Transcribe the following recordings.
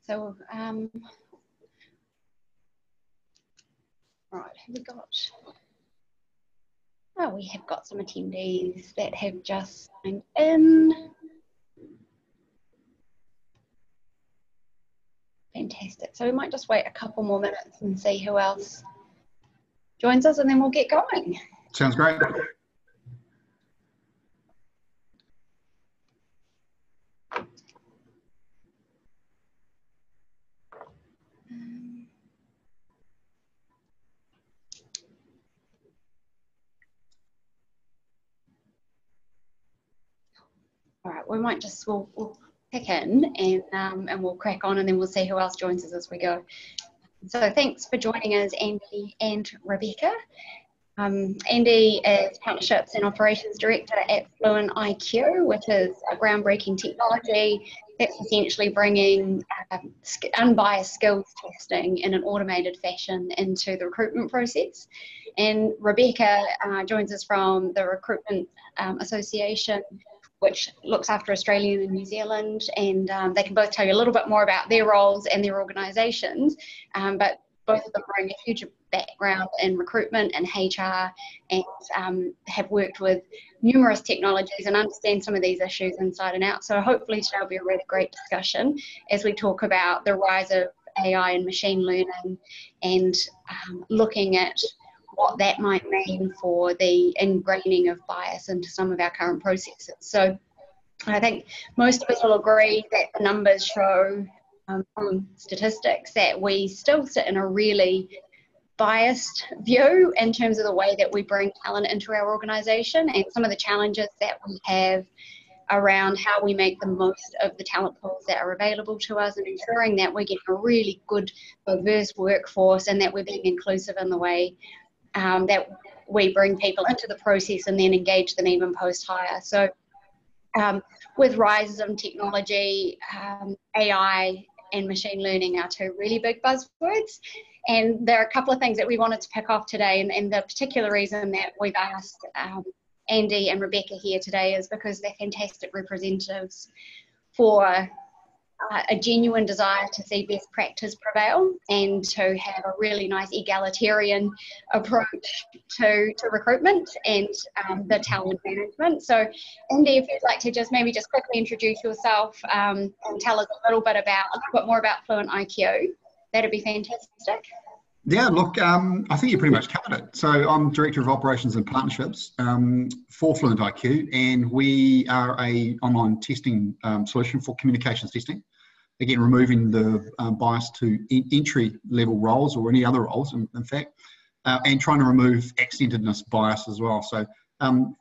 So, right, have we got? Oh, we have got some attendees that have just signed in. Fantastic. So we might just wait a couple more minutes and see who else joins us, and then we'll get going. Sounds great. All right, we might just, we'll pick in and we'll crack on, and then we'll see who else joins us as we go. So thanks for joining us, Andy and Rebecca. Andy is Partnerships and Operations Director at Fluent IQ, which is a groundbreaking technology that's essentially bringing unbiased skills testing in an automated fashion into the recruitment process. And Rebecca joins us from the Recruitment Association, which looks after Australia and New Zealand, and they can both tell you a little bit more about their roles and their organisations, but both of them bring a huge background in recruitment and HR, and have worked with numerous technologies and understand some of these issues inside and out. So hopefully today will be a really great discussion as we talk about the rise of AI and machine learning, and looking at what that might mean for the ingraining of bias into some of our current processes. So I think most of us will agree that the numbers show from statistics that we still sit in a really biased view in terms of the way that we bring talent into our organisation, and some of the challenges that we have around how we make the most of the talent pools that are available to us, and ensuring that we're getting a really good, diverse workforce, and that we're being inclusive in the way that we bring people into the process and then engage them even post-hire. So with rises in technology, AI and machine learning are two really big buzzwords. And there are a couple of things that we wanted to pick off today, and the particular reason that we've asked Andy and Rebecca here today is because they're fantastic representatives for a genuine desire to see best practice prevail and to have a really nice egalitarian approach to recruitment and the talent management. So Andy, if you'd like to just quickly introduce yourself and tell us a little bit more about Fluent IQ, that'd be fantastic. Yeah, look, I think you pretty much covered it. So I'm Director of Operations and Partnerships for Fluent IQ, and we are a online testing solution for communications testing. Again, removing the bias to entry-level roles or any other roles, in fact, and trying to remove accentedness bias as well. So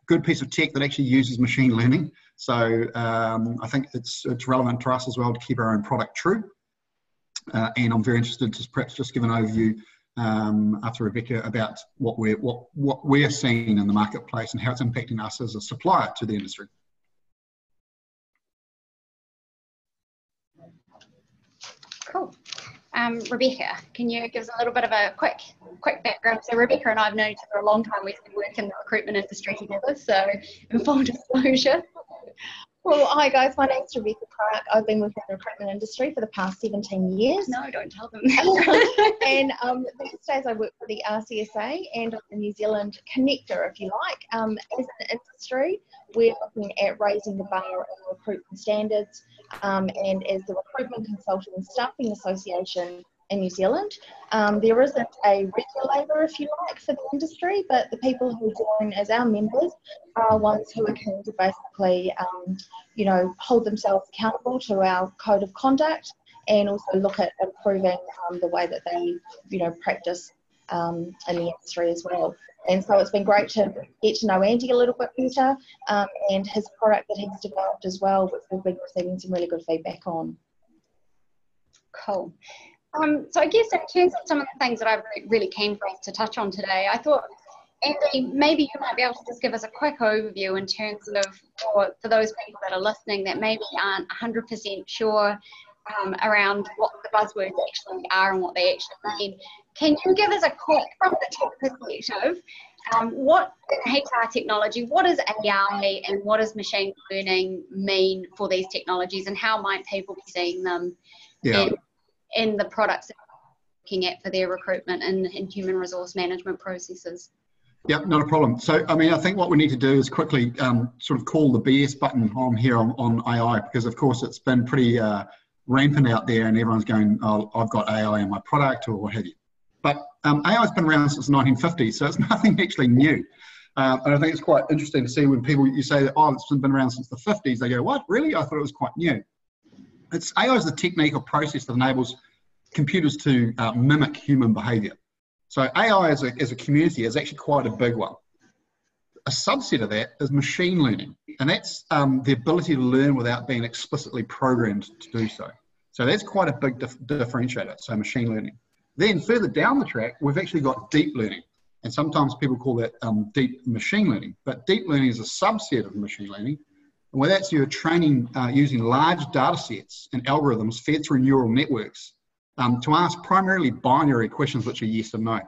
good piece of tech that actually uses machine learning. So I think it's relevant to us as well to keep our own product true. And I'm very interested to perhaps just give an overview after Rebecca about what we're seeing in the marketplace and how it's impacting us as a supplier to the industry. Cool. Rebecca, can you give us a little bit of a quick background? So Rebecca and I have known each other a long time. We've worked in the recruitment industry together, so in full disclosure. Well, hi guys, my name's Rebecca Clarke. I've been within the recruitment industry for the past 17 years. No, don't tell them. And these days I work for the RCSA and the New Zealand Connector, if you like. As an industry, we're looking at raising the bar in recruitment standards, and as the Recruitment Consultant and Staffing Association in New Zealand. There isn't a regulator, if you like, for the industry, but the people who join as our members are ones who are keen to basically, hold themselves accountable to our code of conduct, and also look at improving the way that they, practice in the industry as well. And so it's been great to get to know Andy a little bit better, and his product that he's developed as well, which we've been receiving some really good feedback on. Cool. So I guess in terms of some of the things that I'm really keen for us to touch on today, I thought, Andy, maybe you might be able to just give us a quick overview in terms of, for those people that are listening that maybe aren't 100% sure around what the buzzwords actually are and what they actually mean. Can you give us a quick, from the tech perspective, what in HR technology, what is AI and what does machine learning mean for these technologies, and how might people be seeing them in and the products that they're looking at for their recruitment and human resource management processes. Yep, not a problem. So, I mean, I think what we need to do is quickly sort of call the BS button on here on AI, because of course it's been pretty rampant out there and everyone's going, oh, I've got AI in my product or what have you. But AI's been around since the 1950s, so it's nothing actually new. And I think it's quite interesting to see when people, you say that, oh, it's been around since the 50s, they go, what, really? I thought it was quite new. AI is the technique or process that enables computers to mimic human behavior. So AI as a community is actually quite a big one. A subset of that is machine learning, and that's the ability to learn without being explicitly programmed to do so. So that's quite a big differentiator, so machine learning. Then further down the track, we've actually got deep learning, and sometimes people call that deep machine learning, but deep learning is a subset of machine learning, and where that's you're training using large data sets and algorithms fed through neural networks to ask primarily binary questions which are yes and no.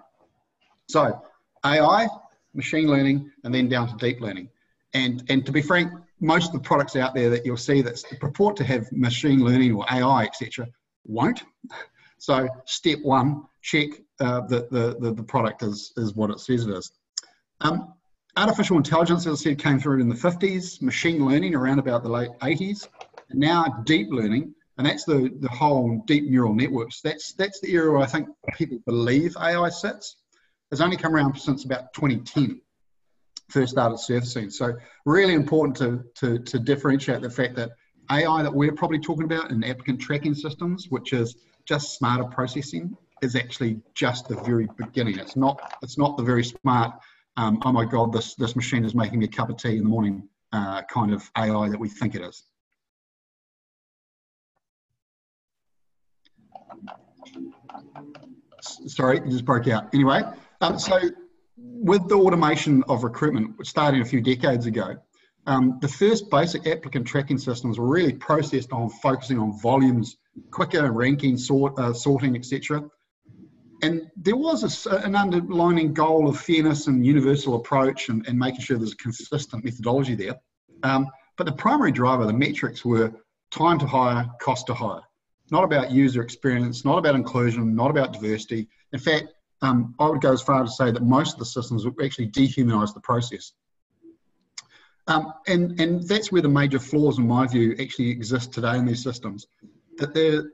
So AI, machine learning, and then down to deep learning. And to be frank, most of the products out there that you'll see that purport to have machine learning or AI, etc., won't. So step one, check that the product is what it says it is. Artificial intelligence, as I said, came through in the 50s, machine learning around about the late 80s, and now deep learning, and that's the whole deep neural networks. That's the area where I think people believe AI sits. It's only come around since about 2010, first started surfacing. So really important to differentiate the fact that AI that we're probably talking about in applicant tracking systems, which is just smarter processing, is actually just the very beginning. It's not the very smart, oh my God, this machine is making me a cup of tea in the morning kind of AI that we think it is. Sorry, it just broke out. Anyway, so with the automation of recruitment, which started a few decades ago, the first basic applicant tracking systems were really processed on focusing on volumes, quicker ranking, sorting, etc. And there was an underlying goal of fairness and universal approach and making sure there's a consistent methodology there. But the primary driver, the metrics, were time to hire, cost to hire. Not about user experience, not about inclusion, not about diversity. In fact, I would go as far as to say that most of the systems would actually dehumanize the process. And that's where the major flaws, in my view, actually exist today in these systems. That their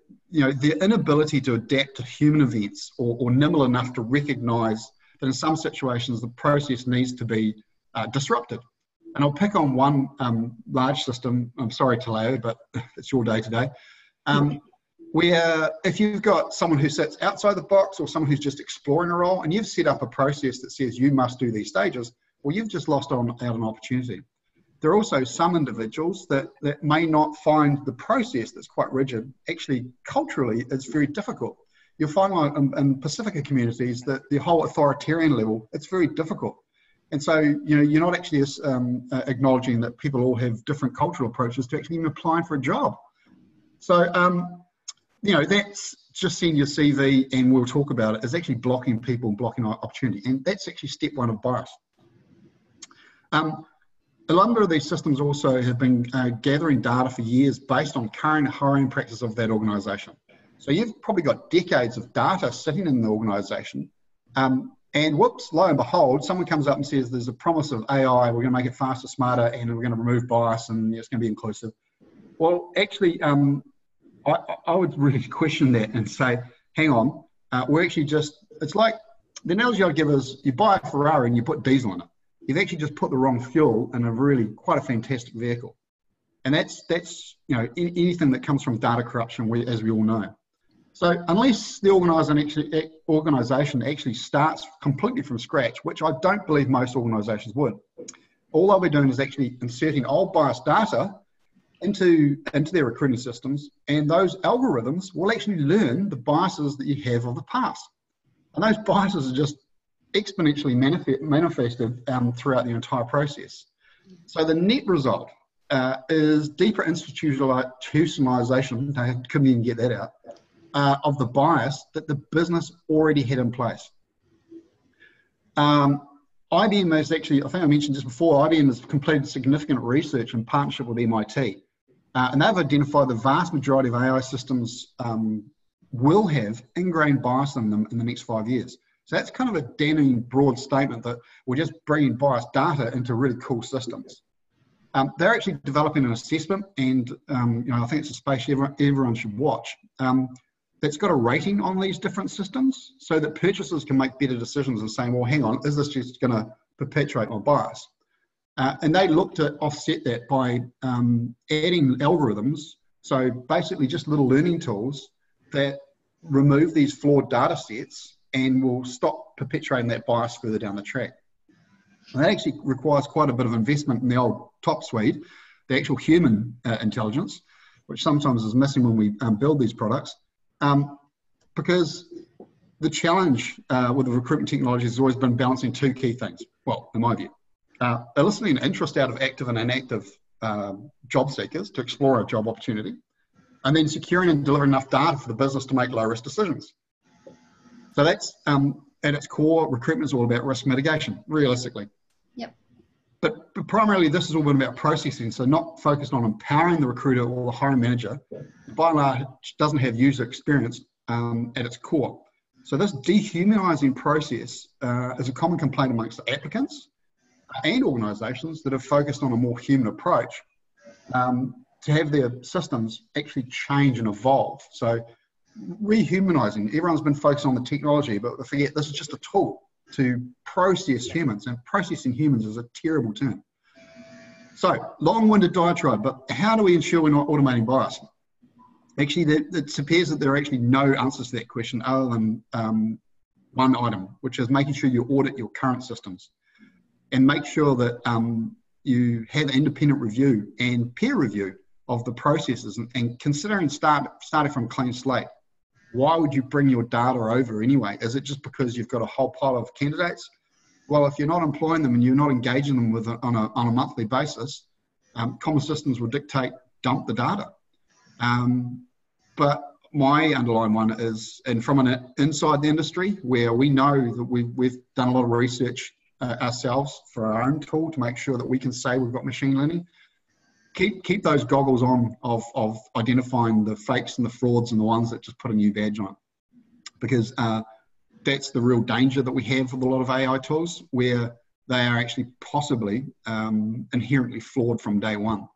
inability to adapt to human events or nimble enough to recognize that in some situations the process needs to be disrupted. And I'll pick on one large system. I'm sorry, Taleo, but it's your day today. Where if you've got someone who sits outside the box or someone who's just exploring a role and you've set up a process that says you must do these stages, well, you've just lost out on an opportunity. There are also some individuals that may not find the process that's quite rigid. Actually, culturally, it's very difficult. You'll find like in Pacifica communities that the whole authoritarian level, it's very difficult. And so, you're not actually acknowledging that people all have different cultural approaches to actually even applying for a job. So, that's just seeing your CV, and we'll talk about it, is actually blocking people and blocking opportunity. And that's actually step one of bias. A number of these systems also have been gathering data for years based on current hiring practice of that organisation. So you've probably got decades of data sitting in the organisation, and whoops, lo and behold, someone comes up and says there's a promise of AI, we're going to make it faster, smarter, and we're going to remove bias, and it's going to be inclusive. Well, actually, I would really question that and say, hang on, we're actually it's like, the analogy I'd give is you buy a Ferrari and you put diesel in it. You've actually just put the wrong fuel in a really quite a fantastic vehicle. And that's anything that comes from data corruption, as we all know. So unless the organisation actually starts completely from scratch, which I don't believe most organisations would, all they'll be doing is actually inserting old biased data into their recruiting systems, and those algorithms will actually learn the biases that you have of the past. And those biases are just exponentially manifested throughout the entire process. So the net result is deeper institutionalization, I couldn't even get that out, of the bias that the business already had in place. IBM has actually, I think I mentioned just before, IBM has completed significant research in partnership with MIT. And they've identified the vast majority of AI systems will have ingrained bias in them in the next 5 years. So that's kind of a damning broad statement that we're just bringing biased data into really cool systems. They're actually developing an assessment, and I think it's a space everyone should watch. That's got a rating on these different systems so that purchasers can make better decisions and saying, well, hang on, is this just going to perpetuate my bias? And they look to offset that by adding algorithms. So basically just little learning tools that remove these flawed data sets and will stop perpetuating that bias further down the track. And that actually requires quite a bit of investment in the old top suite, the actual human intelligence, which sometimes is missing when we build these products. Because the challenge with the recruitment technology has always been balancing two key things. Well, in my view, eliciting interest out of active and inactive job seekers to explore a job opportunity, and then securing and delivering enough data for the business to make low-risk decisions. So that's, at its core, recruitment is all about risk mitigation, realistically. Yep. But primarily, this has all been about processing, so not focused on empowering the recruiter or the hiring manager. By and large, doesn't have user experience at its core. So this dehumanising process is a common complaint amongst the applicants and organisations that have focused on a more human approach to have their systems actually change and evolve. So rehumanising, everyone's been focused on the technology, but they forget this is just a tool to process humans, and processing humans is a terrible term. So, long-winded diatribe, but how do we ensure we're not automating bias? Actually, it appears that there are actually no answers to that question other than one item, which is making sure you audit your current systems and make sure that you have independent review and peer review of the processes, and considering starting from a clean slate. Why would you bring your data over anyway? Is it just because you've got a whole pile of candidates? Well, if you're not employing them and you're not engaging them with on a monthly basis, common systems will dictate dump the data. But my underlying one is, and from an inside the industry, where we know that we've done a lot of research ourselves for our own tool to make sure that we can say we've got machine learning. Keep those goggles on of identifying the fakes and the frauds and the ones that just put a new badge on it, because that's the real danger that we have with a lot of AI tools, where they are actually possibly inherently flawed from day one.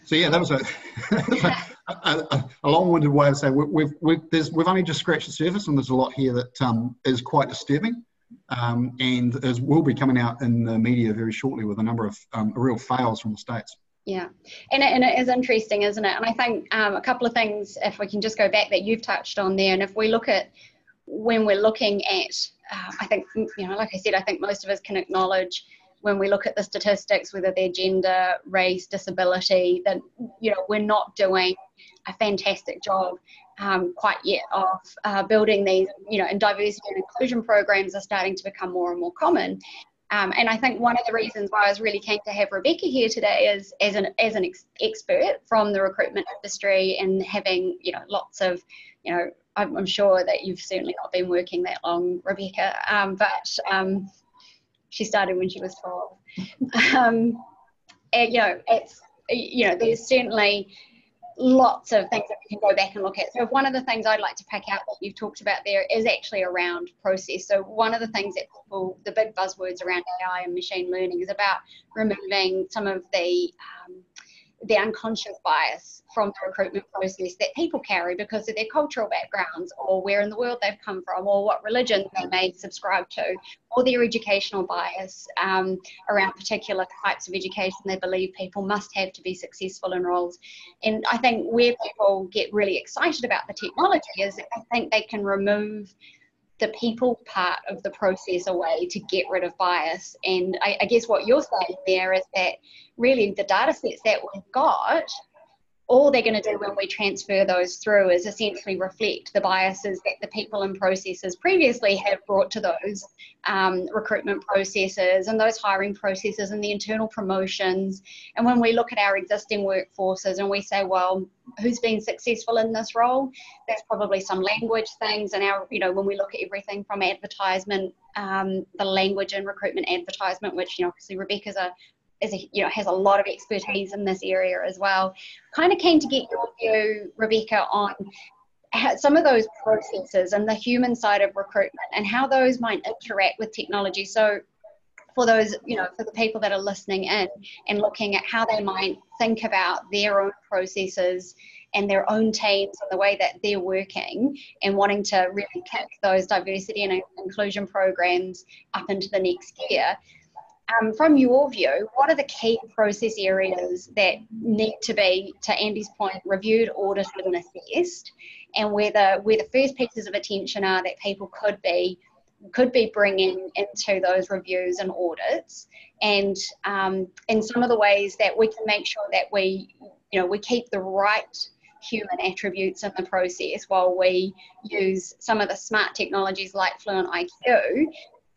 So yeah, that was a long-winded way to say we've only just scratched the surface, and there's a lot here that is quite disturbing. And will be coming out in the media very shortly with a number of real fails from the States. Yeah, and it is interesting, isn't it? And I think a couple of things, if we can just go back, that you've touched on there, and if we look at when we're looking at, I think, like I said, I think most of us can acknowledge when we look at the statistics, whether they're gender, race, disability, that, we're not doing a fantastic job quite yet of building these, and diversity and inclusion programs are starting to become more and more common. And I think one of the reasons why I was really keen to have Rebecca here today is as an expert from the recruitment industry, and having, lots of, I'm sure that you've certainly not been working that long, Rebecca, but she started when she was 12. And, there's certainly lots of things that we can go back and look at. So one of the things I'd like to pick out that you've talked about there is actually around process. So one of the things that the big buzzwords around AI and machine learning is about removing some of the unconscious bias from the recruitment process that people carry because of their cultural backgrounds, or where in the world they've come from, or what religion they may subscribe to, or their educational bias around particular types of education they believe people must have to be successful in roles. And I think where people get really excited about the technology is I think they can remove the people part of the process away to get rid of bias. And I guess what you're saying there is that really the data sets that we've got, all they're going to do when we transfer those through is essentially reflect the biases that the people and processes previously have brought to those recruitment processes and those hiring processes and the internal promotions. And when we look at our existing workforces and we say, well, who's been successful in this role? That's probably some language things. And when we look at everything from advertisement, the language and recruitment advertisement, which, obviously Rebecca's has a lot of expertise in this area as well. Kind of keen to get your view, Rebecca, on some of those processes and the human side of recruitment and how those might interact with technology. So for those, for the people that are listening in and looking at how they might think about their own processes and their own teams and the way that they're working and wanting to really kick those diversity and inclusion programs up into the next year. From your view, what are the key process areas that need to be, to Andy's point, reviewed, audited and assessed, and where the first pieces of attention are that people could be bringing into those reviews and audits, and some of the ways that we can make sure that we keep the right human attributes in the process while we use some of the smart technologies like Fluent IQ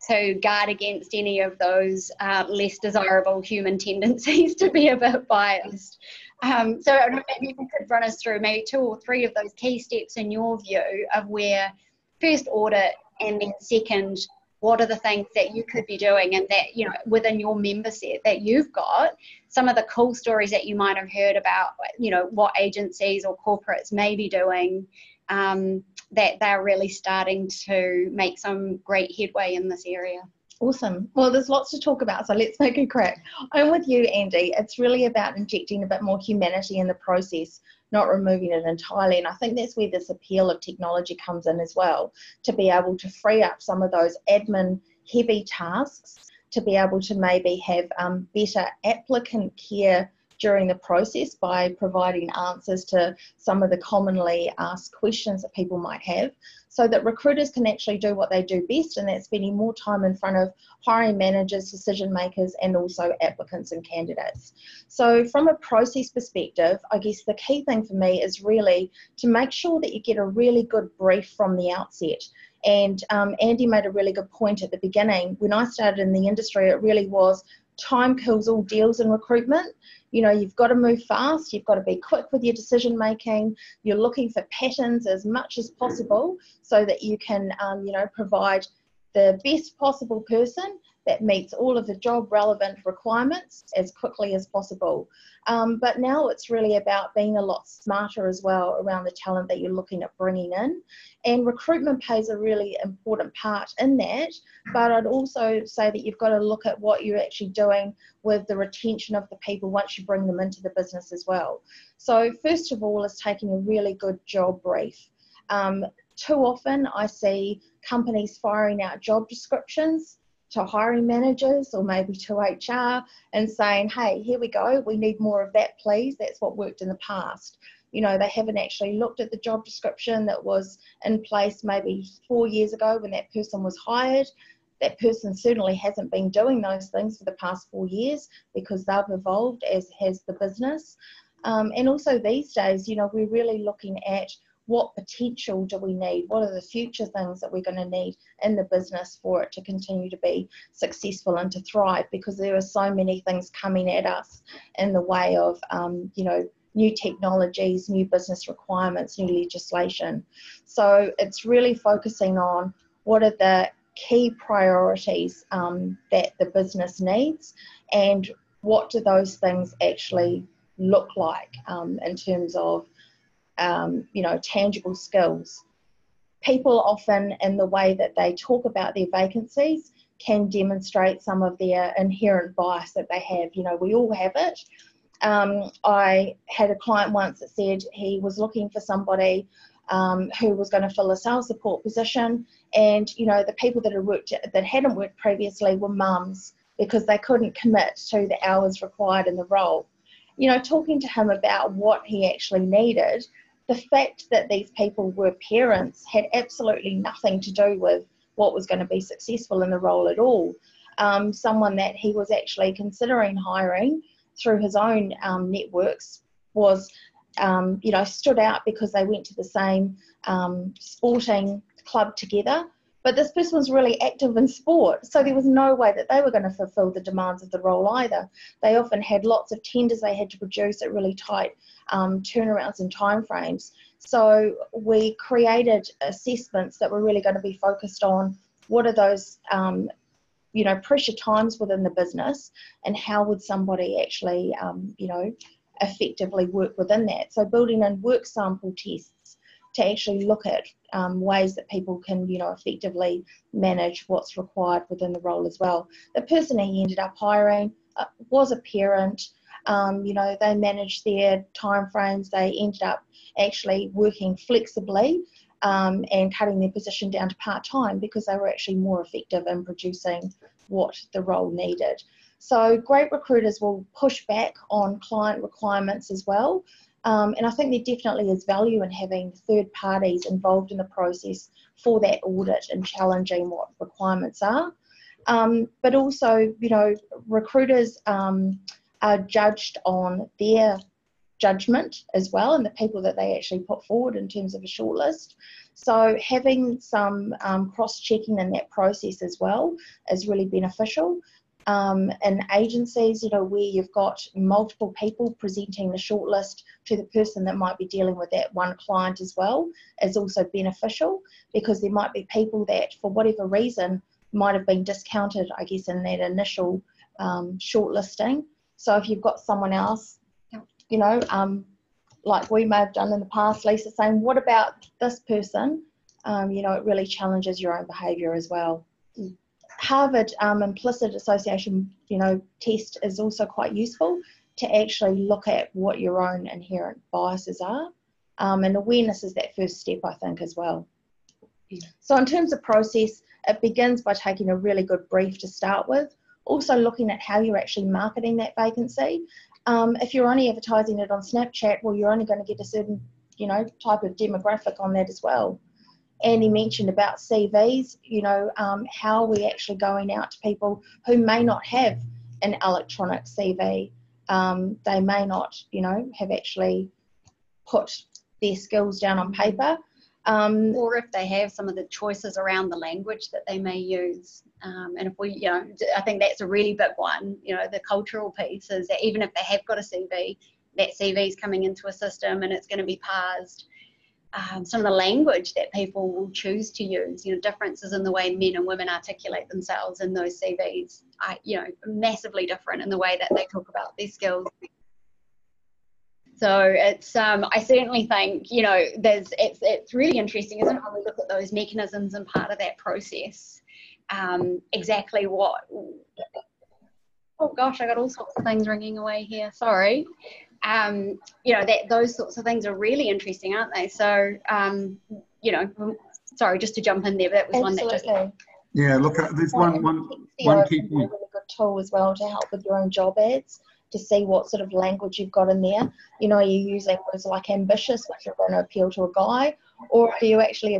to guard against any of those less desirable human tendencies to be a bit biased. So maybe you could run us through maybe 2 or 3 of those key steps in your view of where first audit, and then second, what are the things that you could be doing and that, within your member set that you've got, some of the cool stories that you might have heard about, what agencies or corporates may be doing, that they're really starting to make some great headway in this area. Awesome. Well, there's lots to talk about, so let's make a crack. I'm with you, Andy. It's really about injecting a bit more humanity in the process, not removing it entirely. And I think that's where this appeal of technology comes in as well, to be able to free up some of those admin heavy tasks, to be able to maybe have better applicant care during the process by providing answers to some of the commonly asked questions that people might have, so that recruiters can actually do what they do best, and that's spending more time in front of hiring managers, decision makers, and also applicants and candidates. So from a process perspective, I guess the key thing for me is really to make sure that you get a really good brief from the outset. And Andy made a really good point at the beginning. When I started in the industry, it really was time kills all deals in recruitment. You've got to move fast, you've got to be quick with your decision making, you're looking for patterns as much as possible so that you can, provide the best possible person that meets all of the job relevant requirements as quickly as possible. But now it's really about being a lot smarter as well around the talent that you're looking at bringing in. And recruitment plays a really important part in that. But I'd also say that you've got to look at what you're actually doing with the retention of the people once you bring them into the business as well. So first of all is taking a really good job brief. Too often I see companies firing out job descriptions to hiring managers or maybe to HR and saying, hey, here we go, we need more of that, please. That's what worked in the past. They haven't actually looked at the job description that was in place maybe 4 years ago when that person was hired. That person certainly hasn't been doing those things for the past 4 years because they've evolved, as has the business. And also these days, we're really looking at what potential do we need? What are the future things that we're going to need in the business for it to continue to be successful and to thrive? Because there are so many things coming at us in the way of, new technologies, new business requirements, new legislation. So it's really focusing on what are the key priorities that the business needs and what do those things actually look like in terms of tangible skills. People often, in the way that they talk about their vacancies, can demonstrate some of their inherent bias that they have. We all have it. I had a client once that said he was looking for somebody who was going to fill a sales support position, and the people that hadn't worked previously were mums because they couldn't commit to the hours required in the role. Talking to him about what he actually needed, the fact that these people were parents had absolutely nothing to do with what was going to be successful in the role at all. Someone that he was actually considering hiring through his own networks was, stood out because they went to the same sporting club together. But this person was really active in sport, so there was no way that they were going to fulfill the demands of the role either. They often had lots of tenders they had to produce at really tight turnarounds and timeframes. So we created assessments that were really going to be focused on what are those pressure times within the business and how would somebody actually effectively work within that. So building in work sample tests, to actually look at ways that people can, effectively manage what's required within the role as well. The person he ended up hiring was a parent. They managed their timeframes. They ended up actually working flexibly and cutting their position down to part-time because they were actually more effective in producing what the role needed. So great recruiters will push back on client requirements as well. And I think there definitely is value in having third parties involved in the process for that audit and challenging what requirements are. But also, recruiters are judged on their judgment as well and the people that they actually put forward in terms of a shortlist. So having some cross-checking in that process as well is really beneficial. In agencies, where you've got multiple people presenting the shortlist to the person that might be dealing with that one client as well, is also beneficial, because there might be people that, for whatever reason, might have been discounted, I guess, in that initial shortlisting. So if you've got someone else, like we may have done in the past, Lisa, saying, what about this person? It really challenges your own behaviour as well. Harvard implicit association, test is also quite useful to actually look at what your own inherent biases are. And awareness is that first step, I think, as well. So in terms of process, it begins by taking a really good brief to start with. Also looking at how you're actually marketing that vacancy. If you're only advertising it on Snapchat, well, you're only going to get a certain, type of demographic on that as well. Annie mentioned about CVs, how are we actually going out to people who may not have an electronic CV? They may not, have actually put their skills down on paper. Or if they have, some of the choices around the language that they may use. And if we, I think that's a really big one, the cultural piece is that even if they have got a CV, that CV is coming into a system and it's going to be parsed. Some of the language that people will choose to use, differences in the way men and women articulate themselves in those CVs, massively different in the way that they talk about their skills. So it's, I certainly think, it's really interesting, isn't it, when we look at those mechanisms and part of that process, exactly what, oh gosh, I got all sorts of things ringing away here, sorry. That those sorts of things are really interesting, aren't they? So, sorry, just to jump in there, but that was Absolutely. One that just... Yeah, look, there's one key point. A really good tool as well to help with your own job ads, to see what sort of language you've got in there. Are you using words like ambitious, which are going to appeal to a guy, or are you actually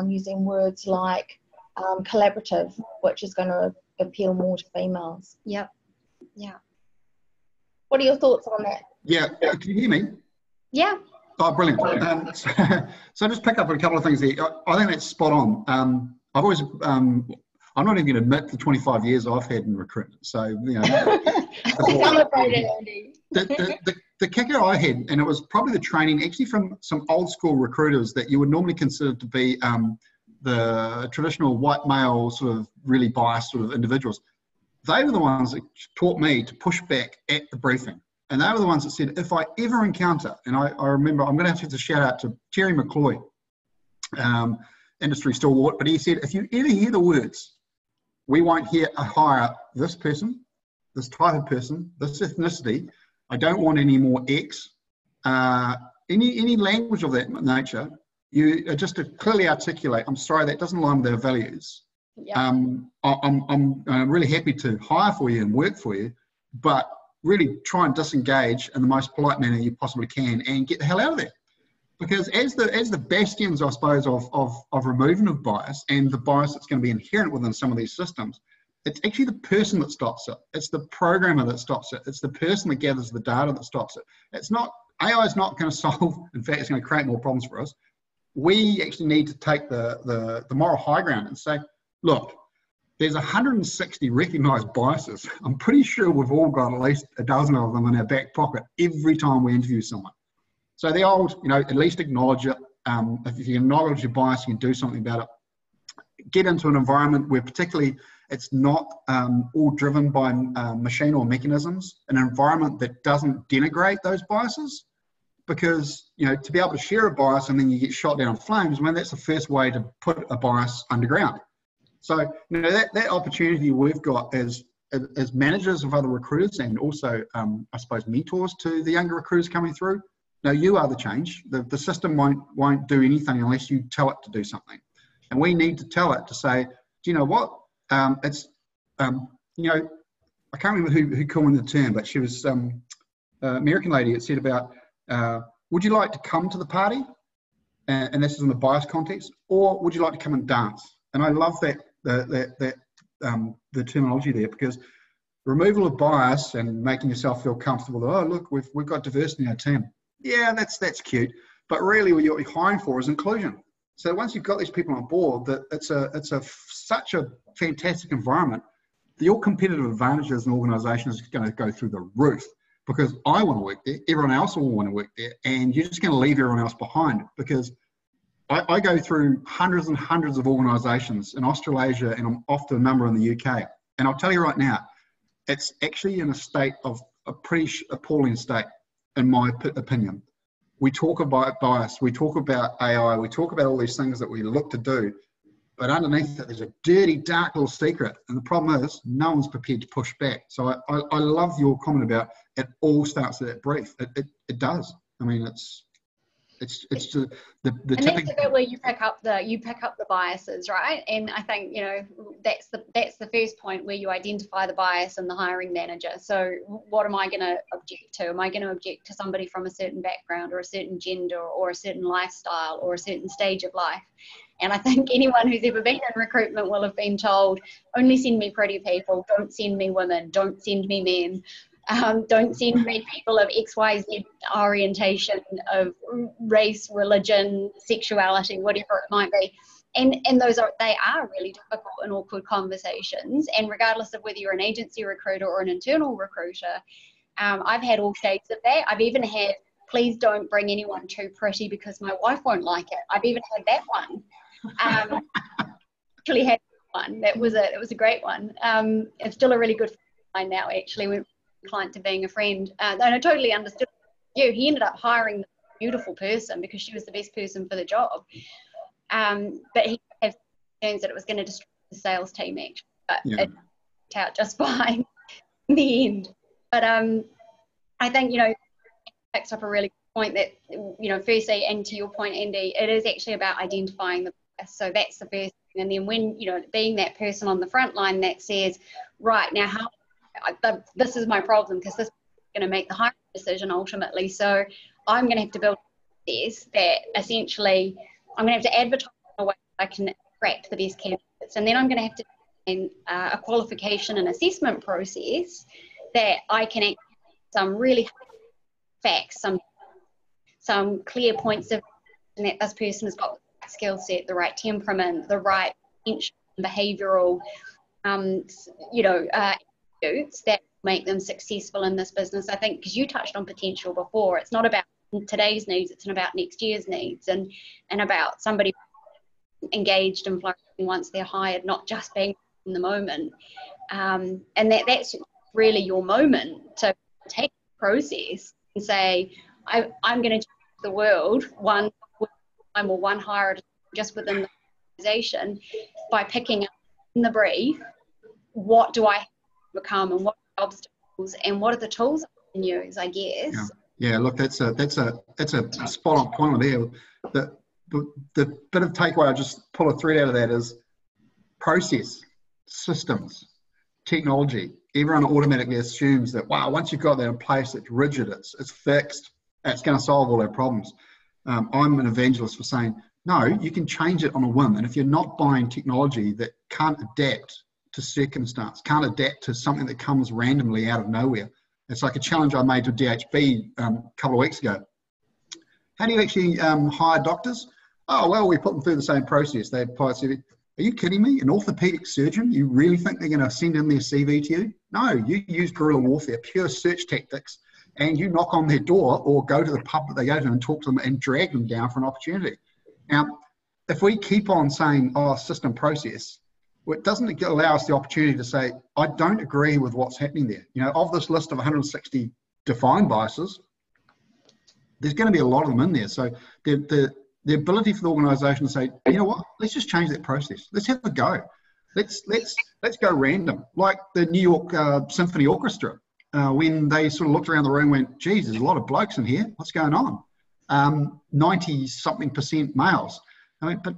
using words like collaborative, which is going to appeal more to females? Yep. Yeah. What are your thoughts on that? Yeah, can you hear me? Yeah. Oh, brilliant. So just pick up on a couple of things there. I think that's spot on. I've always, I'm not even going to admit the 25 years I've had in recruitment. So, Celebrate it, Andy. The kicker I had, and it was probably the training actually from some old school recruiters that you would normally consider to be the traditional white male sort of really biased sort of individuals. They were the ones that taught me to push back at the briefing. And they were the ones that said, if I ever encounter, and I remember, I'm going to have to shout out to Terry McLeod, industry stalwart, but he said, if you ever hear the words, we won't hire this person, this type of person, this ethnicity, I don't want any more X, any language of that nature, you just to clearly articulate, I'm sorry, that doesn't align with our values. Yeah. I'm really happy to hire for you and work for you, but really try and disengage in the most polite manner you possibly can and get the hell out of there. Because as the bastions, I suppose, of removing of bias and the bias that's going to be inherent within some of these systems, it's actually the person that stops it. It's the programmer that stops it. It's the person that gathers the data that stops it. It's not, AI is not going to solve, in fact, it's going to create more problems for us. We actually need to take the moral high ground and say, look, there's 160 recognised biases. I'm pretty sure we've all got at least a dozen of them in our back pocket every time we interview someone. So the old, at least acknowledge it. If you acknowledge your bias, you can do something about it. Get into an environment where particularly it's not all driven by machine or mechanisms, an environment that doesn't denigrate those biases. because, you know, to be able to share a bias and then you get shot down in flames, I mean, that's the first way to put a bias underground. So, you know, that opportunity we've got as managers of other recruiters, and also, I suppose, mentors to the younger recruiters coming through. No, you are the change. The system won't do anything unless you tell it to do something. And we need to tell it to say, do you know what? You know, I can't remember who coined the term, but she was American lady. It said about, would you like to come to the party? And this is in the bias context, or would you like to come and dance? And I love that the terminology there, because removal of bias and making yourself feel comfortable that, oh, look, we've got diversity in our team. Yeah, that's cute, but really what you're hiring for is inclusion. So once you've got these people on board, that it's such a fantastic environment. Your competitive advantage as an organisation is going to go through the roof, because I want to work there, everyone else will want to work there, and you're just going to leave everyone else behind. Because I go through hundreds and hundreds of organisations in Australasia, and I'm off to a number in the UK. And I'll tell you right now, it's actually in a state of a pretty appalling state, in my opinion. We talk about bias, we talk about AI, we talk about all these things that we look to do, but underneath it, there's a dirty, dark little secret. And the problem is, no one's prepared to push back. So I love your comment about it all starts at that brief. It does. I mean, it's the and tipping. that's the bit where you pick up the biases, right? And I think, you know, that's the first point, where you identify the bias in the hiring manager. So what am I going to object to? Am I going to object to somebody from a certain background, or a certain gender, or a certain lifestyle, or a certain stage of life? And I think anyone who's ever been in recruitment will have been told, only send me pretty people, don't send me women, don't send me men. Don't send me people of XYZ orientation, of race, religion, sexuality, whatever it might be. And they are really difficult and awkward conversations. And regardless of whether you're an agency recruiter or an internal recruiter, I've had all shades of that. I've even had, please don't bring anyone too pretty because my wife won't like it. I've even had that one. Actually had one. It was a great one. It's still a really good friend now, actually. Went from client to being a friend. And I totally understood you. He ended up hiring the beautiful person because she was the best person for the job. But he had concerns that it was going to destroy the sales team, actually. But it worked out just fine in the end. But I think, you know, picks up a really good point that, you know, firstly, and to your point, Andy, it is actually about identifying the bias. So that's the first thing. And then when, you know, being that person on the front line that says, right, now this is my problem, because this is going to make the hiring decision ultimately. So I'm going to have to build a process that essentially I'm going to have to advertise in a way that I can attract the best candidates. And then I'm going to have to do a qualification and assessment process that I can actually some really facts, some clear points of that this person has got the right skill set, the right temperament, the right behavioural, attributes that make them successful in this business. I think, because you touched on potential before, it's not about today's needs, it's about next year's needs, and about somebody engaged and flourishing once they're hired, not just being in the moment. And that's really your moment to take the process and say, I'm going to change the world one time or one hire just within the organisation by picking up in the brief, what do I have to become, and what are the obstacles, and what are the tools I can use, I guess. Yeah, look, that's a spot on point there. The bit of takeaway, I just pull a thread out of that, is process, systems, technology. Everyone automatically assumes that, wow, once you've got that in place, it's rigid, it's fixed, it's going to solve all our problems. I'm an evangelist for saying, no, you can change it on a whim. And if you're not buying technology that can't adapt to circumstance, can't adapt to something that comes randomly out of nowhere. It's like a challenge I made to DHB a couple of weeks ago. How do you actually hire doctors? Oh, well, we put them through the same process. They apply CV. Are you kidding me? An orthopedic surgeon? You really think they're going to send in their CV to you? No, you use guerrilla warfare, pure search tactics, and you knock on their door or go to the pub that they go to and talk to them and drag them down for an opportunity. Now, if we keep on saying, oh, system process, well, it doesn't allow us the opportunity to say, I don't agree with what's happening there. You know, of this list of 160 defined biases, there's going to be a lot of them in there. So the ability for the organisation to say, you know what, let's just change that process. Let's have a go. Let's go random, like the New York Symphony Orchestra. When they sort of looked around the room and went, geez, there's a lot of blokes in here. What's going on? 90-something% males. I mean, but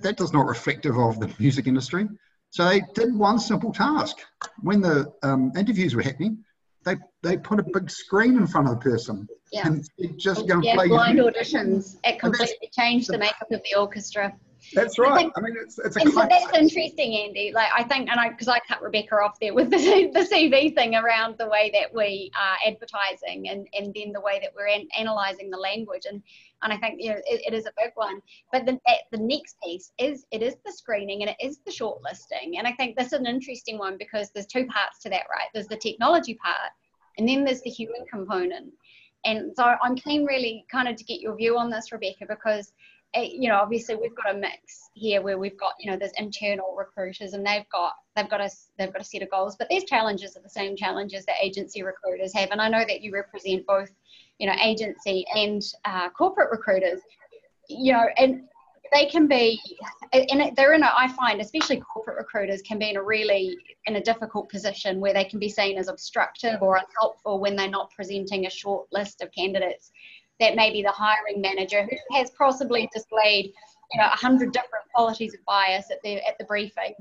that does not reflective of the music industry. So they did one simple task. When the interviews were happening, they put a big screen in front of the person. Yeah. And just go and play. Blind auditions. It completely changed the makeup of the orchestra. That's right. I mean, it's a and so that's interesting, Andy. Like, I think, and because I cut Rebecca off there with the CV thing around the way that we are advertising and then the way that we're analysing the language, and I think, you know, it is a big one. But the next piece is the screening and it is the shortlisting, and I think this is an interesting one because there's two parts to that, right? There's the technology part, and then there's the human component. And so I'm keen really kind of to get your view on this, Rebecca, because you know, obviously we've got a mix here where we've got, you know, there's internal recruiters and they've got a set of goals, but these challenges are the same challenges that agency recruiters have. And I know that you represent both, you know, agency and corporate recruiters, you know, and they can be, and they're in a, I find especially corporate recruiters can be in a difficult position where they can be seen as obstructive or unhelpful when they're not presenting a short list of candidates that maybe the hiring manager, who has possibly displayed, you know, 100 different qualities of bias at the briefing,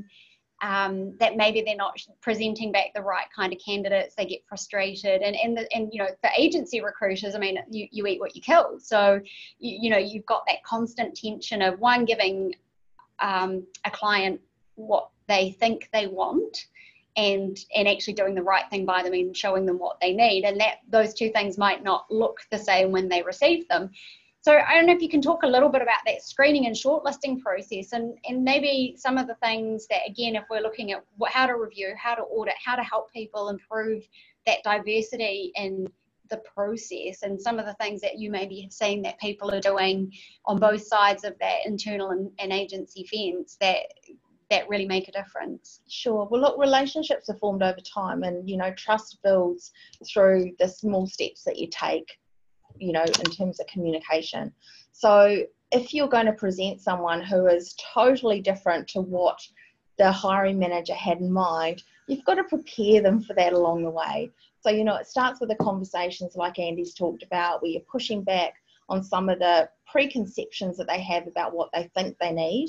that maybe they're not presenting back the right kind of candidates. They get frustrated, and you know, for agency recruiters, I mean, you eat what you kill. So you know, you've got that constant tension of one, giving a client what they think they want, and actually doing the right thing by them and showing them what they need, and that those two things might not look the same when they receive them. So I don't know if you can talk a little bit about that screening and shortlisting process, and maybe some of the things that, again, if we're looking at how to review, how to audit, how to help people improve that diversity in the process, and some of the things that you maybe have seen that people are doing on both sides of that internal and agency fence that really make a difference. Sure. Well, look, relationships are formed over time, and, you know, trust builds through the small steps that you take, you know, in terms of communication. So if you're going to present someone who is totally different to what the hiring manager had in mind, you've got to prepare them for that along the way. So, you know, it starts with the conversations like Andy's talked about, where you're pushing back on some of the preconceptions that they have about what they think they need.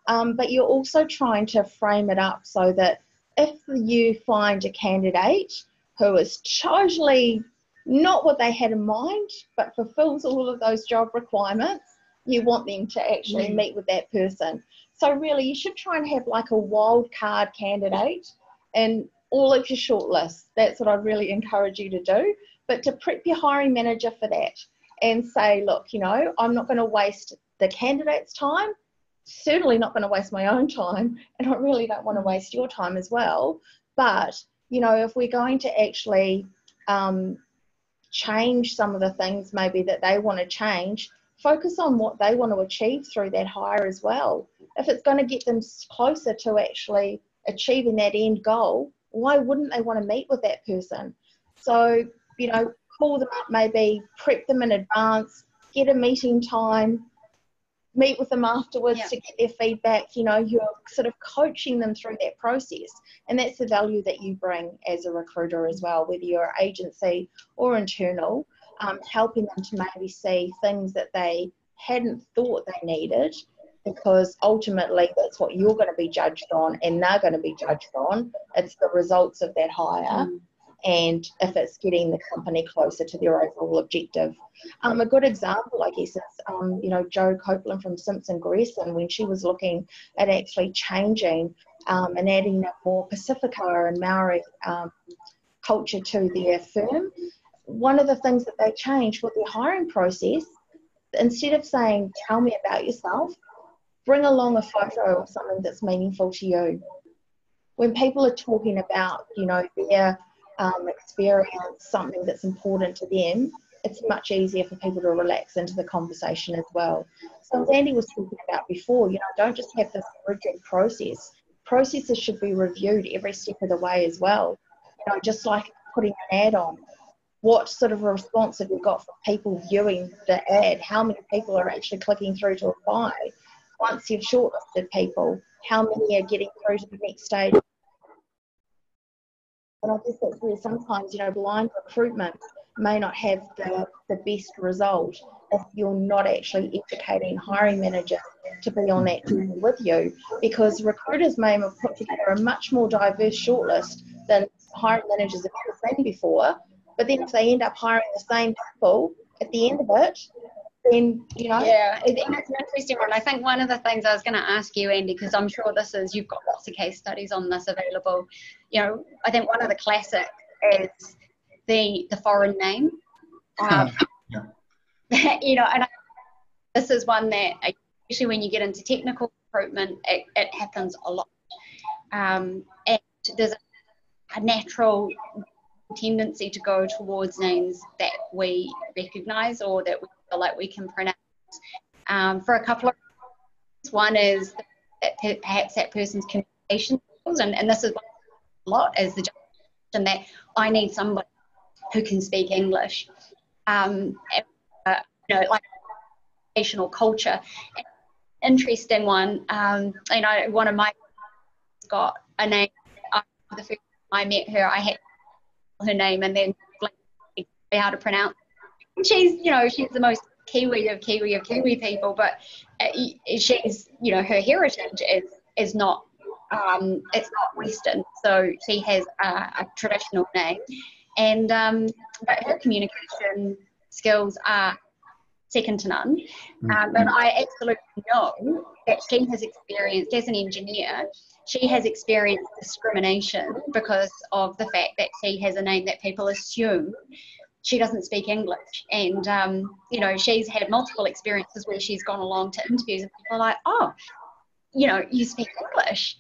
But you're also trying to frame it up so that if you find a candidate who is totally not what they had in mind, but fulfills all of those job requirements, you want them to actually meet with that person. So really, you should try and have like a wild card candidate in all of your shortlists. That's what I'd really encourage you to do. But to prep your hiring manager for that and say, look, you know, I'm not going to waste the candidate's time, certainly not going to waste my own time, and I really don't want to waste your time as well. But, you know, if we're going to actually change some of the things maybe that they want to change, focus on what they want to achieve through that hire as well. If it's going to get them closer to actually achieving that end goal, why wouldn't they want to meet with that person? So, you know, call them up, maybe prep them in advance, get a meeting time, meet with them afterwards to get their feedback. You know, you're sort of coaching them through that process, and that's the value that you bring as a recruiter as well, whether you're agency or internal, helping them to maybe see things that they hadn't thought they needed, because ultimately that's what you're going to be judged on and they're going to be judged on. It's the results of that hire. And if it's getting the company closer to their overall objective. A good example, I guess, is, you know, Jo Copeland from Simpson Grierson, when she was looking at actually changing and adding a more Pacifica and Maori culture to their firm. One of the things that they changed with their hiring process, instead of saying, tell me about yourself, bring along a photo of something that's meaningful to you. When people are talking about, you know, their experience, something that's important to them, it's much easier for people to relax into the conversation as well. So as Andy was talking about before, you know, don't just have this rigid process. Processes should be reviewed every step of the way as well. You know, just like putting an ad on. what sort of a response have you got from people viewing the ad? How many people are actually clicking through to apply? Once you've shortlisted people, how many are getting through to the next stage? And I guess that's where sometimes, blind recruitment may not have the best result if you're not actually educating hiring managers to be on that journey with you, because recruiters may have put together a much more diverse shortlist than hiring managers have ever seen before. But then if they end up hiring the same people at the end of it, then, Yeah, and it's an interesting one. I think one of the things I was going to ask you, Andy, because I'm sure you've got lots of case studies on this available. I think one of the classic is the foreign name. Yeah. And this is one that, especially when you get into technical recruitment, it happens a lot. And there's a natural tendency to go towards names that we recognise or that we feel like we can pronounce for a couple of reasons. One is that perhaps that person's communication skills, and this is a lot, is the judgment that I need somebody who can speak English. Like educational culture. Interesting one. One of my got a name. The first time I met her, I had her name and then how to pronounce it. She's the most Kiwi of Kiwi people, but she's, her heritage is not, it's not Western, so she has a traditional name, and but her communication skills are second to none. But I absolutely know that she has experienced, as an engineer, she has experienced discrimination because of the fact that she has a name that people assume she doesn't speak English. And, she's had multiple experiences where she's gone along to interviews and people are like, oh, you speak English.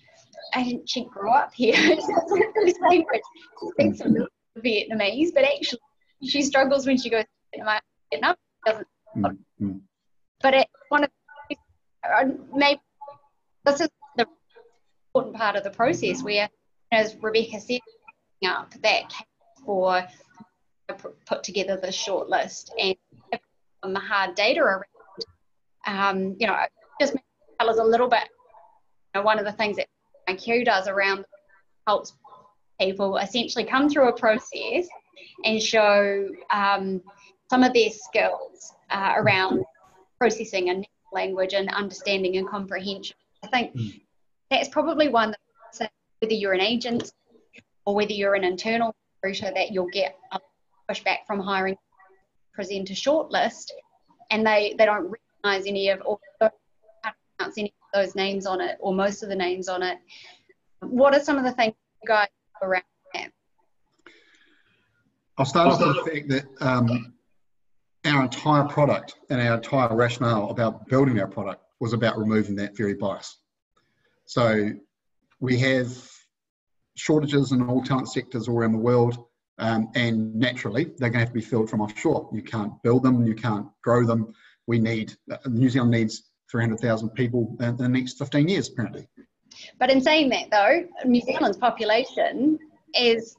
And she grew up here. It's her first language. She speaks a little Vietnamese, but actually she struggles when she goes to Vietnam. Doesn't. But it's one of maybe this is the important part of the process where, as Rebecca said, up that for put together the shortlist and the hard data around, just tell us a little bit. One of the things that IQ does around helps people essentially come through a process and show some of their skills around processing and language and understanding and comprehension. I think that's probably one that, whether you're an agent or whether you're an internal recruiter, that you'll get a pushback from hiring present a shortlist and they don't recognise any of or don't pronounce any of those names on it or most of the names on it. What are some of the things you guys do around that? I'll start off with the fact that our entire product and our entire rationale about building our product was about removing that very bias. So we have shortages in all talent sectors all around the world, and naturally they're going to have to be filled from offshore. You can't build them, you can't grow them. New Zealand needs 300,000 people in the next 15 years apparently. But in saying that though, New Zealand's population is,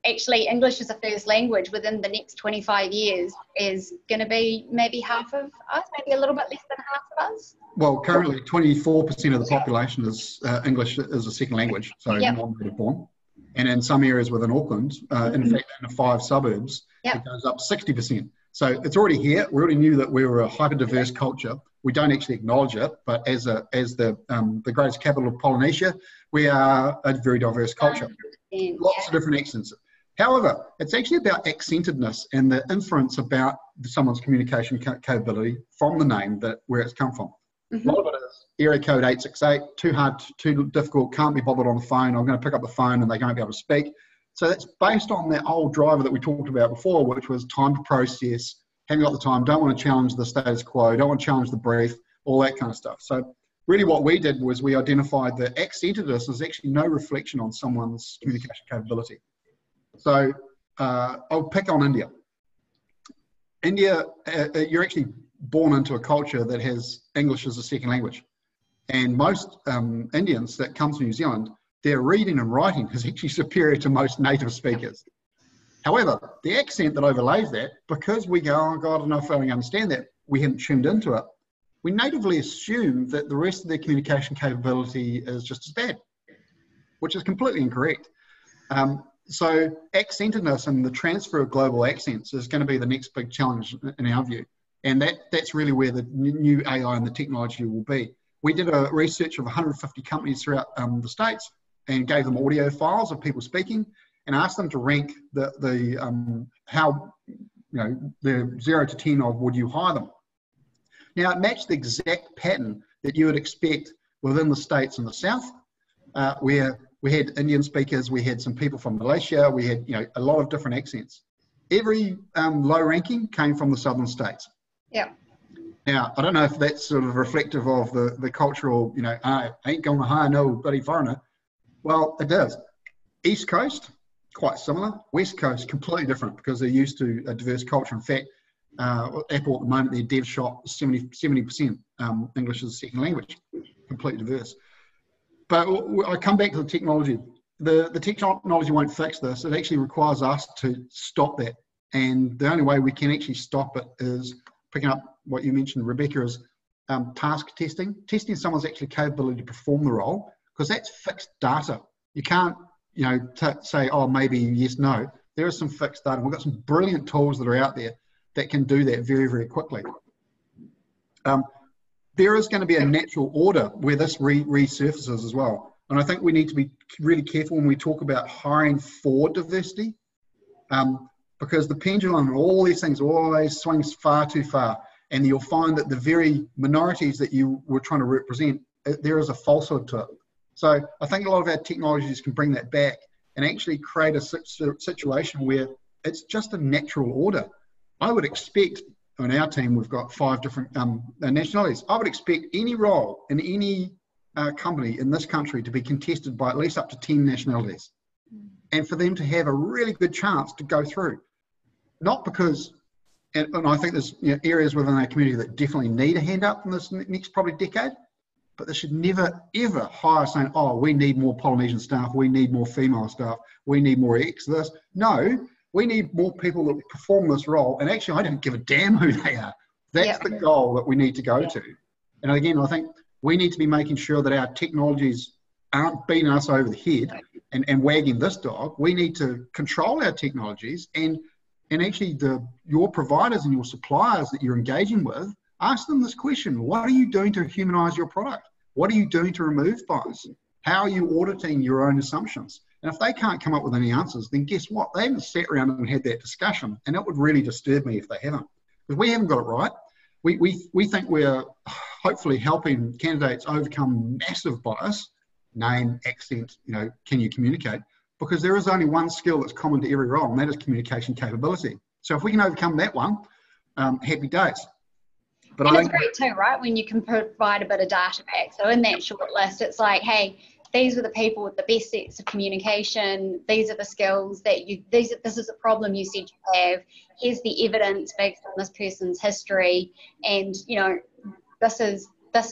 actually English as a first language within the next 25 years is going to be maybe half of us, maybe a little bit less than half of us. Well, currently 24% of the population is English as a second language, so non-native born. And in some areas within Auckland, in fact, in the 5 suburbs, it goes up 60%. So it's already here. We already knew that we were a hyper-diverse culture. We don't actually acknowledge it, but as the greatest capital of Polynesia, we are a very diverse culture. Lots of different accents. However, it's actually about accentedness and the inference about someone's communication capability from the name, where it's come from. A lot of it is area code 868, too hard, too difficult, can't be bothered on the phone, I'm going to pick up the phone and they won't be able to speak. So that's based on that old driver that we talked about before, which was time to process, haven't got the time, don't want to challenge the status quo, don't want to challenge the brief, all that kind of stuff. So really what we did was we identified that accentedness is actually no reflection on someone's communication capability. So I'll pick on India. India, you're actually born into a culture that has English as a second language. And most Indians that come to New Zealand, their reading and writing is actually superior to most native speakers. However, the accent that overlays that, because we go, oh God, I don't know if I understand that, we haven't tuned into it, we natively assume that the rest of their communication capability is just as bad, which is completely incorrect. So accentedness and the transfer of global accents is going to be the next big challenge in our view. And that's really where the new AI and the technology will be. We did a research of 150 companies throughout the States and gave them audio files of people speaking and asked them to rank how, the 0 to 10 of would you hire them. Now, it matched the exact pattern that you would expect within the States and the South, where we had Indian speakers, we had some people from Malaysia, we had a lot of different accents. Every low ranking came from the southern states. Yeah. Now, I don't know if that's sort of reflective of the cultural, I ain't going to hire no bloody foreigner. Well, it does. East Coast, quite similar. West Coast, completely different because they're used to a diverse culture. In fact, Apple at the moment, their dev shop is 70% English as a second language, completely diverse. But I come back to the technology. The technology won't fix this. It actually requires us to stop that. And the only way we can actually stop it is picking up what you mentioned, Rebecca, is task testing someone's actually capability to perform the role, because that's fixed data. You can't, say, oh, maybe yes, no. There is some fixed data. We've got some brilliant tools that are out there that can do that very, very quickly. There is going to be a natural order where this resurfaces as well. And I think we need to be really careful when we talk about hiring for diversity, because the pendulum and all these things always swings far too far. And you'll find that the very minorities that you were trying to represent, there is a falsehood to it. So I think a lot of our technologies can bring that back and actually create a situation where it's just a natural order. I would expect, on our team, we've got 5 different nationalities. I would expect any role in any company in this country to be contested by at least up to 10 nationalities, and for them to have a really good chance to go through. Not because, and I think there's areas within our community that definitely need a hand up in this next probably decade, but they should never, ever hire saying, oh, we need more Polynesian staff, we need more female staff, we need more X this. No. We need more people that perform this role. And actually, I don't give a damn who they are. That's the goal that we need to go to. And again, I think we need to be making sure that our technologies aren't beating us over the head and wagging this dog. We need to control our technologies and actually your providers and your suppliers that you're engaging with, ask them this question. What are you doing to humanize your product? What are you doing to remove bias? How are you auditing your own assumptions? And if they can't come up with any answers, then guess what? They haven't sat around and had that discussion. And it would really disturb me if they haven't. Because we haven't got it right. We think we're hopefully helping candidates overcome massive bias, name, accent, can you communicate? Because there is only one skill that's common to every role, and that is communication capability. So if we can overcome that one, happy days. But it's great too, right? When you can provide a bit of data back. So in that short list, it's like, hey, these are the people with the best sets of communication. These are the skills that this is a problem you said you have. Here's the evidence based on this person's history. And, this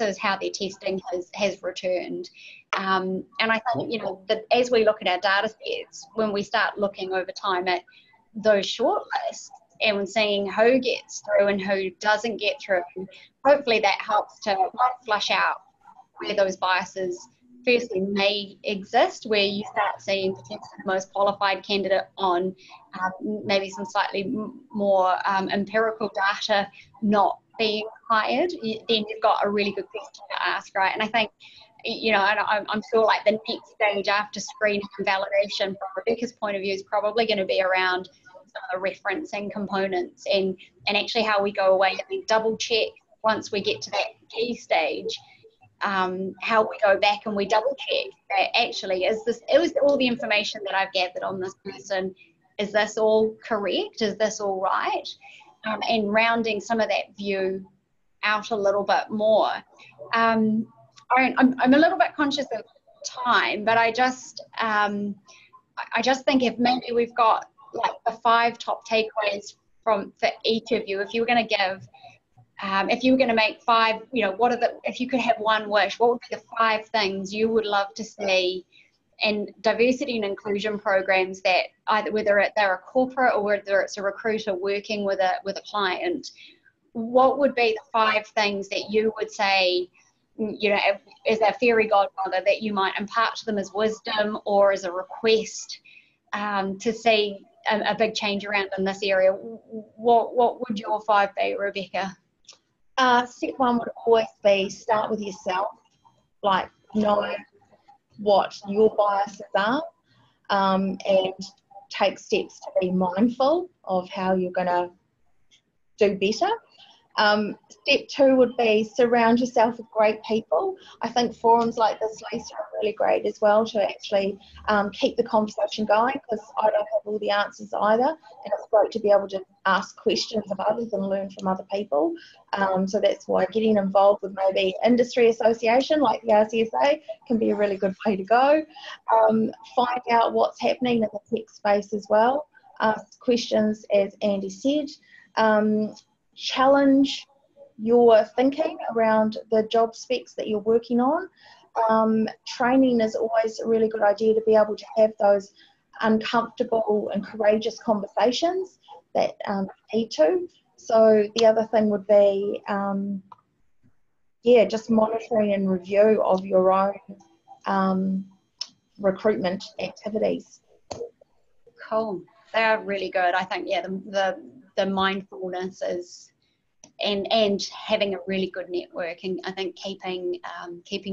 is how their testing has returned. And I think, that as we look at our data sets, when we start looking over time at those shortlists and seeing who gets through and who doesn't get through, hopefully that helps to flush out where those biases firstly may exist, where you start seeing potentially the most qualified candidate on maybe some slightly more empirical data not being hired. Then you've got a really good question to ask, right? And I think, I'm sure like the next stage after screening and validation from Rebecca's point of view is probably going to be around some of the referencing components and actually how we go away and double check once we get to that key stage. How we go back and we double check that actually it was all the information that I've gathered on this person, is this all correct? Is this all right? And rounding some of that view out a little bit more. I'm a little bit conscious of time, but I just think if maybe we've got like the 5 top takeaways for each of you, if you were going to give. If you were going to make 5, if you could have one wish, what would be the 5 things you would love to see and diversity and inclusion programs that either whether they're a corporate or whether it's a recruiter working with a client, what would be the 5 things that you would say, you know, as a fairy godmother, that you might impart to them as wisdom or as a request to see a big change around in this area? What would your 5 be, Rebecca? Step 1 would always be start with yourself, like know what your biases are, and take steps to be mindful of how you're going to do better. Step 2 would be surround yourself with great people. I think forums like this, Lisa, are really great as well to actually keep the conversation going, because I don't have all the answers either, and it's great to be able to ask questions of others and learn from other people. So that's why getting involved with maybe industry association like the RCSA can be a really good way to go. Find out what's happening in the tech space as well. Ask questions, as Andy said. Challenge your thinking around the job specs that you're working on. Training is always a really good idea to be able to have those uncomfortable and courageous conversations that need to. So the other thing would be, just monitoring and review of your own recruitment activities. Cool. They are really good. I think, the mindfulness is, and having a really good network, and I think keeping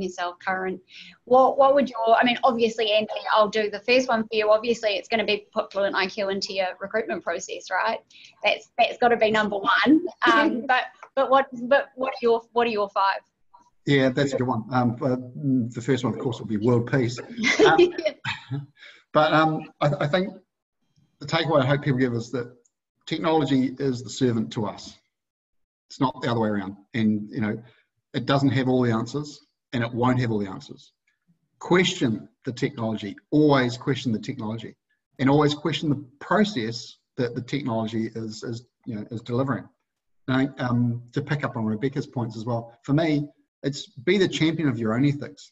yourself current. What would your, I mean, obviously, Andy, I'll do the first one for you. Obviously, it's going to be put Fluent IQ into your recruitment process, right? That's got to be number 1. But what are your 5? Yeah, that's a good one. The first one, of course, will be world peace. But I think the takeaway I hope people give is that technology is the servant to us. It's not the other way around. And, you know, it doesn't have all the answers, and it won't have all the answers. Question the technology. Always question the technology, and always question the process that the technology is delivering. And, to pick up on Rebecca's points as well, for me, it's be the champion of your own ethics.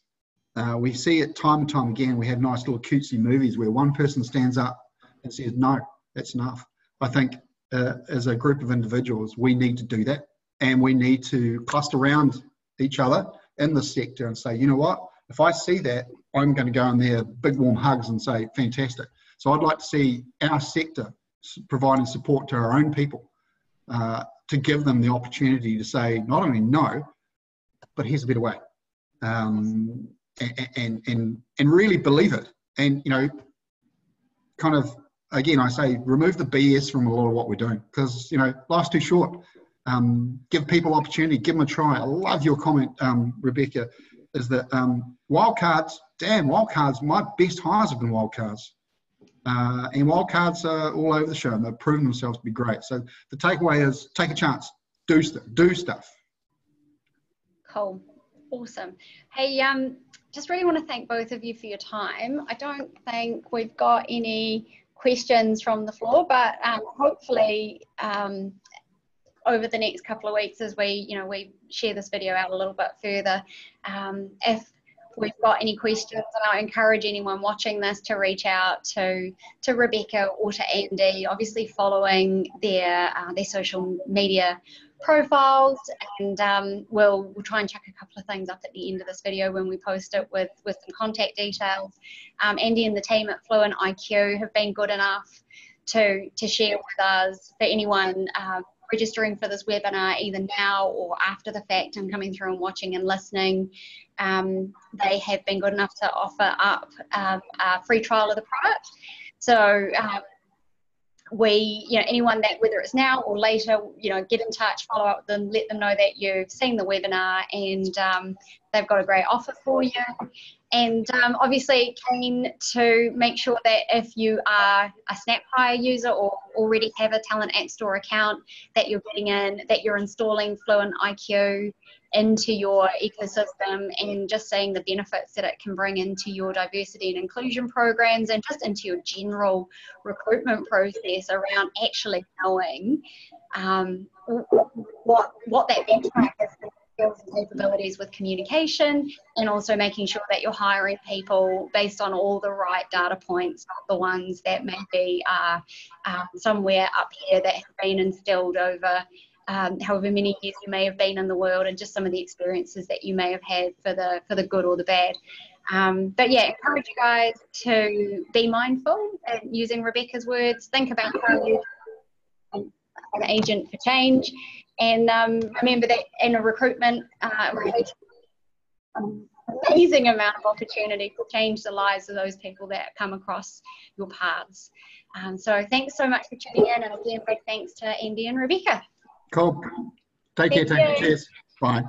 We see it time and time again. We have nice little cutesy movies where one person stands up and says, no, that's enough. I think as a group of individuals, we need to do that, and we need to cluster around each other in the sector and say, you know what, if I see that, I'm going to go in there, big warm hugs, and say, fantastic. So I'd like to see our sector providing support to our own people, to give them the opportunity to say, not only no, but here's a better way, and really believe it. And, you know, kind of, again, I say remove the BS from a lot of what we're doing, because, you know, life's too short. Give people opportunity, give them a try. I love your comment, Rebecca, is that wildcards, my best hires have been wildcards. And wildcards are all over the show, and they've proven themselves to be great. So the takeaway is take a chance, do stuff. Cool. Awesome. Hey, just really want to thank both of you for your time. I don't think we've got any questions from the floor, but hopefully over the next couple of weeks, as we share this video out a little bit further, if we've got any questions, and I encourage anyone watching this to reach out to Rebecca or to Andy, obviously following their social media profiles, and we'll try and chuck a couple of things up at the end of this video when we post it with some contact details. Andy and the team at Fluent IQ have been good enough to share with us, for anyone registering for this webinar either now or after the fact and coming through and watching and listening, they have been good enough to offer up a free trial of the product. So anyone that, whether it's now or later, get in touch, follow up with them, let them know that you've seen the webinar, and they've got a great offer for you. And obviously keen to make sure that if you are a Snap Hire user or already have a Talent App Store account, that you're you're installing Fluent IQ into your ecosystem, and just seeing the benefits that it can bring into your diversity and inclusion programs, and just into your general recruitment process around actually knowing what that benchmark is capabilities with communication, and also making sure that you're hiring people based on all the right data points, not the ones that maybe are somewhere up here that have been instilled over however many years you may have been in the world, and just some of the experiences that you may have had for the good or the bad. But yeah, encourage you guys to be mindful, and using Rebecca's words, think about how you an agent for change, and remember that in a recruitment, amazing amount of opportunity to change the lives of those people that come across your paths. So thanks so much for tuning in, and again, big thanks to Andy and Rebecca. Cool. Take care. Cheers. Bye.